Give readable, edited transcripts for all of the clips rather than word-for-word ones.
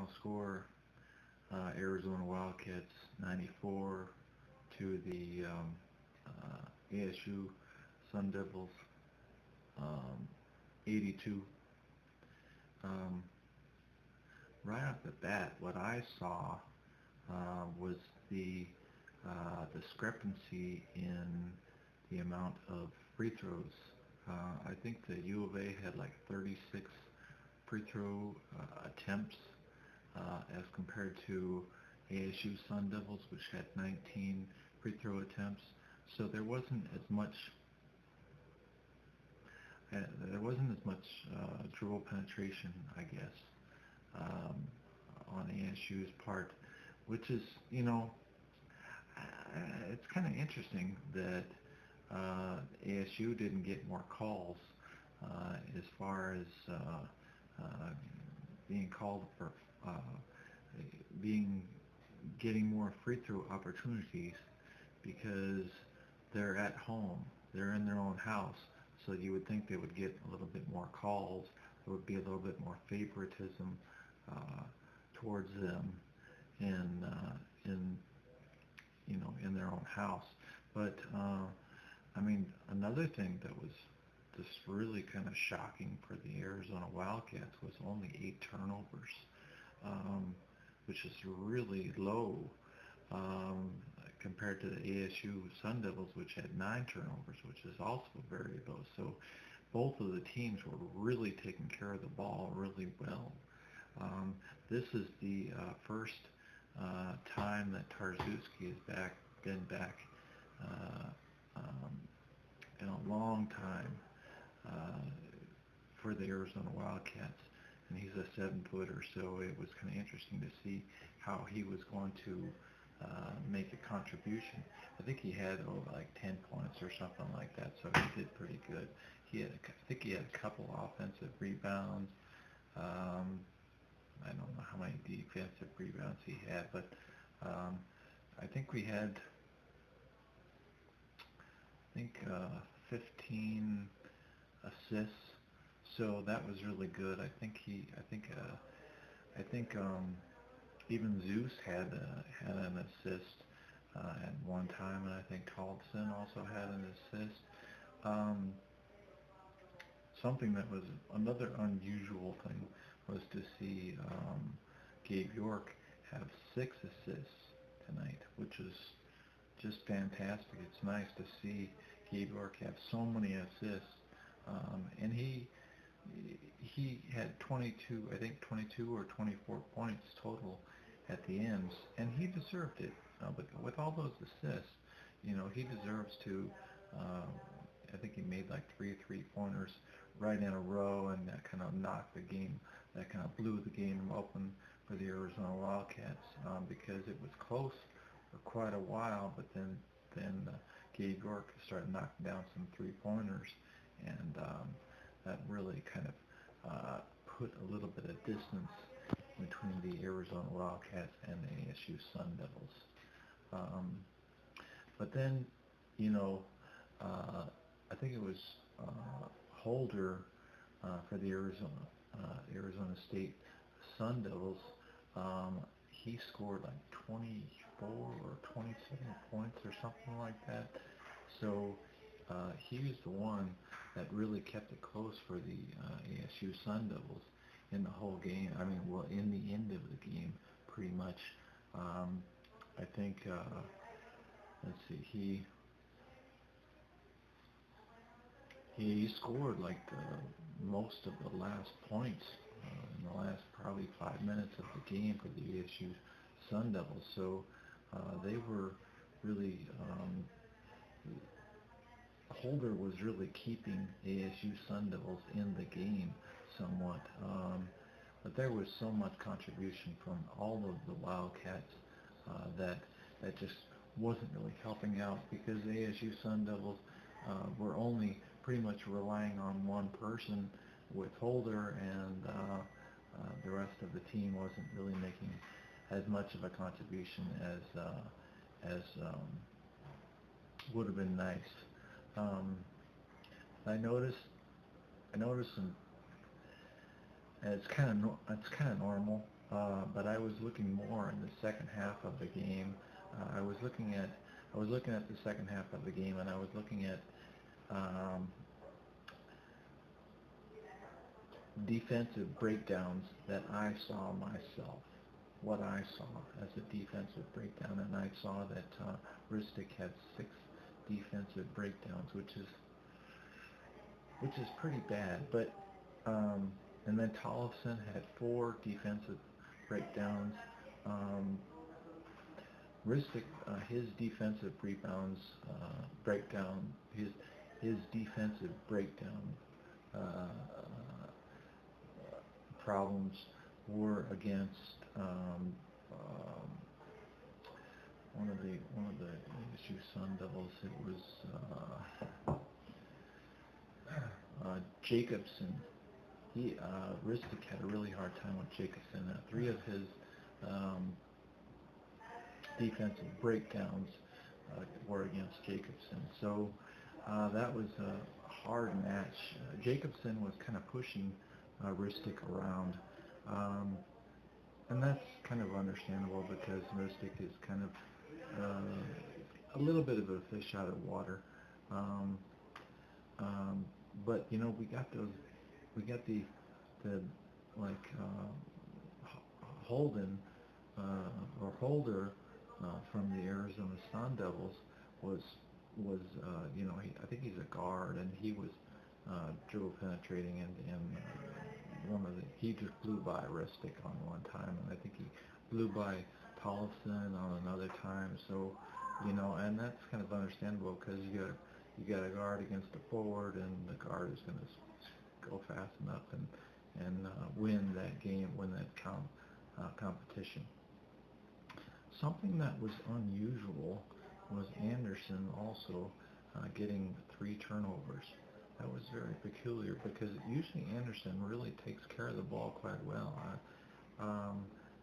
final score, Arizona Wildcats 94 to the ASU Sun Devils, 82. Um, right off the bat, what I saw was the discrepancy in the amount of free throws. I think the U of A had like 36 free throw attempts as compared to ASU Sun Devils, which had 19 free throw attempts. So uh, there wasn't as much dribble penetration, I guess, um, on ASU's part, which is, it's kind of interesting that ASU didn't get more calls as far as being called for uh, being getting more free throw opportunities because they're at home, they're in their own house, so you would think they would get a little bit more calls. There would be a little bit more favoritism uh, towards them in in their own house. But I mean, another thing that was just really kind of shocking for the Arizona Wildcats was only 8 turnovers, um, which is really low um, compared to the ASU Sun Devils, which had 9 turnovers, which is also very low. So both of the teams were really taking care of the ball really well. Um, this is the first time that Tarczewski has been back uh, um, in a long time uh, for the Arizona Wildcats, and he's a 7-footer, so it was kind of interesting to see how he was going to make a contribution. I think he had like 10 points or something like that, so he did pretty good. I think he had a couple offensive rebounds. Um, I don't know how many defensive rebounds he had, but um, I think we had, 15 assists. So that was really good. I think even Zeus had an assist at one time, and I think Tollefson also had an assist. Um, Something that was another unusual thing was to see Gabe York have 6 assists tonight, which is just fantastic. It's nice to see Gabe York have so many assists, and he had 22, I think 22 or 24 points total at the ends, and he deserved it. But with all those assists, he deserves to. Uh, I think he made like 3 3-pointers right in a row, and that kind of knocked the game. That kind of blew the game open for the Arizona Wildcats because it was close for quite a while, but then Gabe York started knocking down some 3-pointers, and that really kind of put a little bit of distance between the Arizona Wildcats and the ASU Sun Devils. Um, but then, you know, uh, I think it was Holder for the Arizona State Sun Devils. He scored like 24 or 27 points or something like that. So he was the one that really kept it close for the ASU Sun Devils in the whole game. I mean, well, in the end of the game, pretty much. Um, I think, let's see, he scored like most of the last points in the last probably 5 minutes of the game for the ASU Sun Devils. So they were really Holder was really keeping ASU Sun Devils in the game somewhat. But there was so much contribution from all of the Wildcats that just wasn't really helping out because the ASU Sun Devils were only pretty much relying on one person with Holder, and the rest of the team wasn't really making as much of a contribution as would have been nice. Um, I noticed, and it's kind of normal. but I was looking more in the second half of the game. I was looking at the second half of the game, and I was looking at um, defensive breakdowns that I saw myself, what I saw as a defensive breakdown, and I saw that Ristic had 6 defensive breakdowns, which is pretty bad. But and then Tollefson had 4 defensive breakdowns. Um, Ristic, his defensive rebounds breakdown, his defensive breakdown uh, problems were against one of the ASU Sun Devils. It was Jacobson. Ristic had a really hard time with Jacobson. 3 of his um, defensive breakdowns were against Jacobson. So that was a hard match. Jacobson was kind of pushing Ristic around. And that's kind of understandable because Ristic is kind of a little bit of a fish out of water. Um, but we got the like Holden or Holder from the Arizona Sun Devils was I think he's a guard, and he was dribble penetrating, and he just blew by Ristic on one time, and I think he blew by Tollefson on another time. So and that's kind of understandable because you got a guard against a forward, and the guard is going to go fast enough and win that game, win that competition. Something that was unusual was Anderson also getting 3 turnovers. That was very peculiar because usually Anderson really takes care of the ball quite well.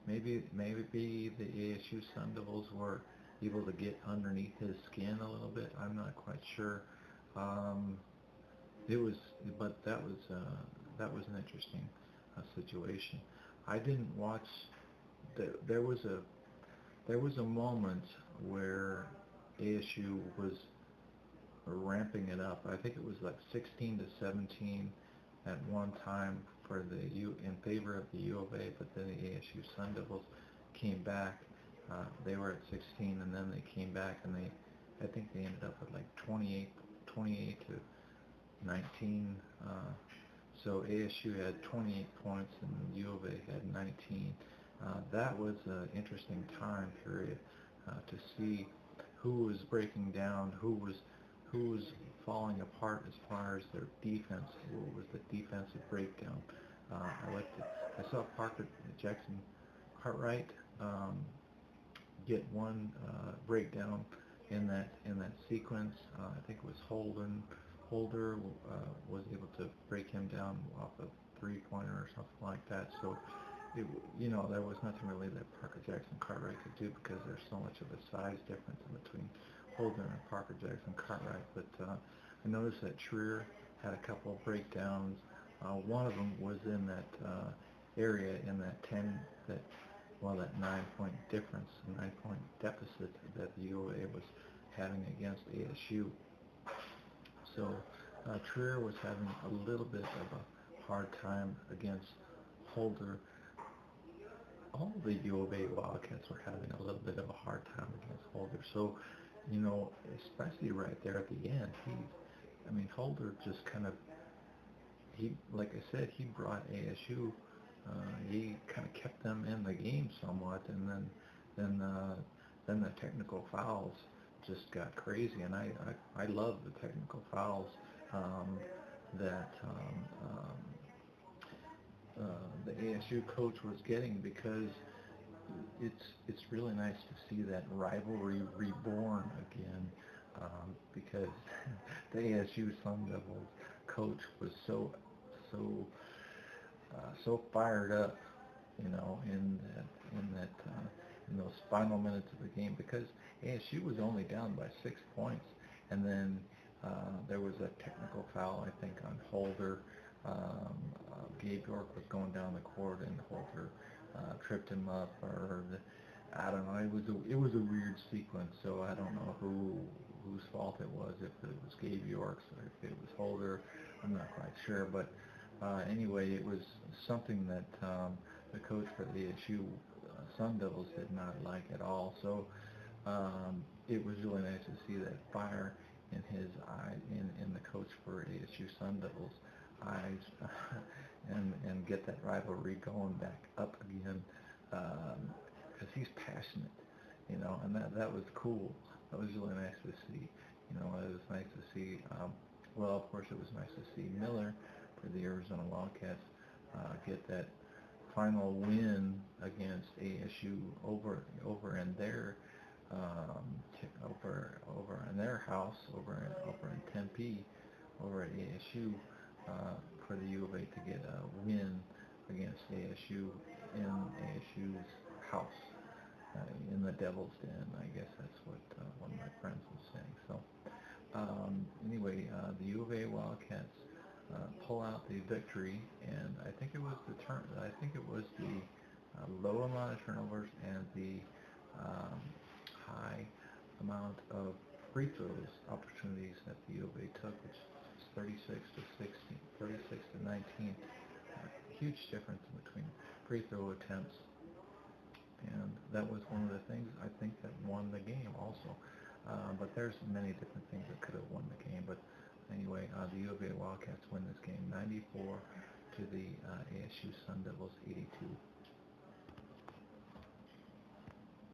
Maybe the ASU Sun Devils were able to get underneath his skin a little bit. I'm not quite sure. It was, but that was an interesting situation. I didn't watch. There was a moment where ASU was ramping it up. I think it was like 16 to 17 at one time in favor of the U of A, but then the ASU Sun Devils came back. They were at 16, and then they came back, and I think they ended up at like 28 to 19. So ASU had 28 points, and U of A had 19. That was an interesting time period to see who was breaking down, who was falling apart as far as their defense. What was the defensive breakdown? I saw Jackson-Cartwright get one breakdown in that sequence. I think it was Holder was able to break him down off a 3-pointer or something like that. So there was nothing really that Parker Jackson-Cartwright could do because there's so much of a size difference in between Holder and Parker Jackson-Cartwright. But I noticed that Trier had a couple of breakdowns. One of them was in that area in that 9-point difference, 9-point deficit that the U of A was having against ASU. So Trier was having a little bit of a hard time against Holder. All the U of A Wildcats were having a little bit of a hard time against Holder. So, especially right there at the end, Holder just like I said, he brought ASU. He kind of kept them in the game somewhat, and then the technical fouls just got crazy, and I love the technical fouls that the ASU coach was getting, because it's really nice to see that rivalry reborn again, because the ASU Sun Devils coach was so fired up, in those final minutes of the game, because ASU was only down by 6 points, and then there was a technical foul, I think, on Holder. Gabe York was going down the court, and Holder tripped him up, or I don't know. It was a weird sequence, so I don't know whose fault it was. If it was Gabe York's or if it was Holder, I'm not quite sure. But anyway, it was something that the coach for the ASU Sun Devils did not like at all. So it was really nice to see that fire in his eye, in the coach for ASU Sun Devils eyes, and get that rivalry going back up again, because he's passionate, and that was cool. That was really nice to see. It was nice to see. Well, of course, it was nice to see Miller for the Arizona Wildcats get that final win against ASU over in their over in their house over in Tempe, over at ASU, for the U of A to get a win against ASU in ASU's house, in the Devil's Den. I guess that's what one of my friends was saying. So anyway, the U of A Wildcats pull out the victory, and I think it was the low amount of turnovers and the high amount of free throws opportunities that the U of A took, which is 36 to 16, 36 to 19. Huge difference in between free throw attempts, and that was one of the things I think that won the game also. But there's many different things that could have won the game. But anyway, the U of A Wildcats win this game 94 to the ASU Sun Devils 82.